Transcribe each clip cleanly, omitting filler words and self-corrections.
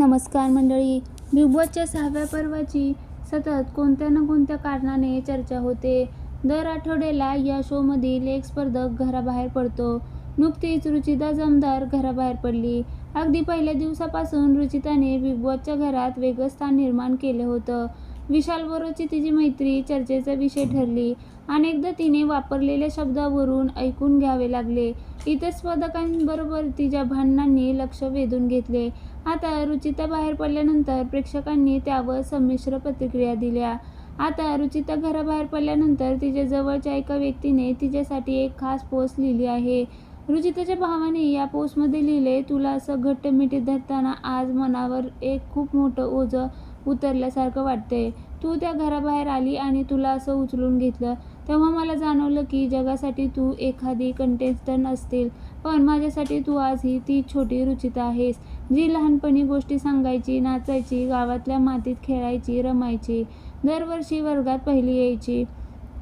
नमस्कार मंडळी. बिग बॉसच्या 6व्या पर्वाची सतत कोणत्या ना कोणत्या कारणाने चर्चा होते. दर आठवड्याला या शोमधील एक स्पर्धक घराबाहेर पडतो. नुकतीच रुचिता जमदार घराबाहेर पडली. अगदी पहिल्या दिवसापासून रुचिताने बिग बॉसच्या घरात वेगळं स्थान निर्माण केलं होतं. विशालबरोबरची तिची मैत्री चर्चेचा विषय ठरली. अनेकदा तिने वापरलेल्या शब्दावरून ऐकून घ्यावे लागले. इतर स्पर्धकांबरोबर तिच्या भांडणांनी लक्ष वेधून घेतले. आता रुचिता बाहेर पडल्यानंतर प्रेक्षकांनी त्यावर संमिश्र प्रतिक्रिया दिल्या. आता रुचिता घराबाहेर पडल्यानंतर तिच्या जवळच्या एका व्यक्तीने तिच्यासाठी एक खास पोस्ट लिहिली आहे. रुचिताच्या भावाने या पोस्टमध्ये लिहिले, तुला असं घट्ट मिठीत धरताना आज मनावर एक खूप मोठं ओझं उतरल्यासारखं वाटतंय. तू त्या घराबाहेर आली आणि तुला असं उचलून घेतलं तेव्हा मला जाणवलं की जगासाठी तू एखादी कंटेस्टंट असतील, पण माझ्यासाठी तू आजही ती छोटी रुचिता आहेस, जी लहानपणी गोष्टी सांगायची, नाचायची, गावातल्या मातीत खेळायची, रमायची, दरवर्षी वर्गात पहिली यायची.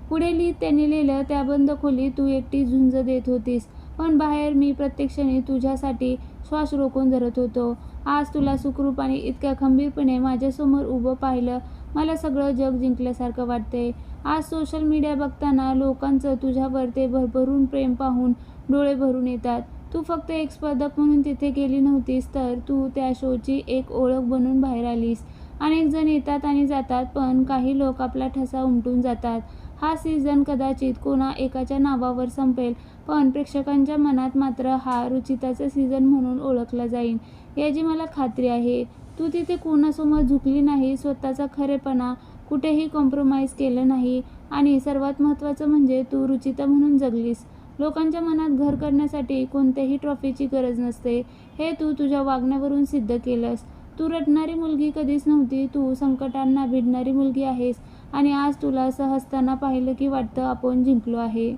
पुढे त्याने लिहिलं, त्या बंद खोलीत तू एकटी झुंज देत होतीस, पण बाहेर मी प्रत्येक क्षणी तुझ्यासाठी श्वास रोखून धरत होतो. आज तुला सुखरूप आणि इतक्या खंबीरपणे माझ्यासमोर उभं पाहिलं मला सगळं जग जिंकल्यासारखं वाटतंय. आज सोशल मीडिया बघताना लोकांचं तुझ्यावर ते भरभरून प्रेम पाहून डोळे भरून येतात. तू फक्त एक स्पर्धक म्हणून तिथे गेली नव्हतीस, तर तू त्या शोची एक ओळख बनून बाहेर आलीस. अनेक जण येतात आणि जातात, पण काही लोक आपला ठसा उमटून जातात. हा सीझन कदाचित कोणा एकाच्या नावावर संपेल, पण प्रेक्षकांच्या मनात मात्र हा रुचिताचा सीझन म्हणून ओळखला जाईल, याची मला खात्री आहे. तू तिथे कोणासमोर झुकली नाही, स्वतःचा खरेपणा कुठेही कॉम्प्रोमाइज केलं नाही आणि सर्वात महत्त्वाचं म्हणजे तू रुचिता म्हणून जगलीस. लोकांच्या मनात घर करण्यासाठी कोणत्याही ट्रॉफीची गरज नसते, हे तू तुझ्या वागण्यावरून सिद्ध केलंस. तू रडणारी मुलगी कधीच नव्हती, तू संकटांना भिडणारी मुलगी आहेस आणि आज तुला असं हसताना पाहिलं की वाटतं आपण जिंकलो आहे.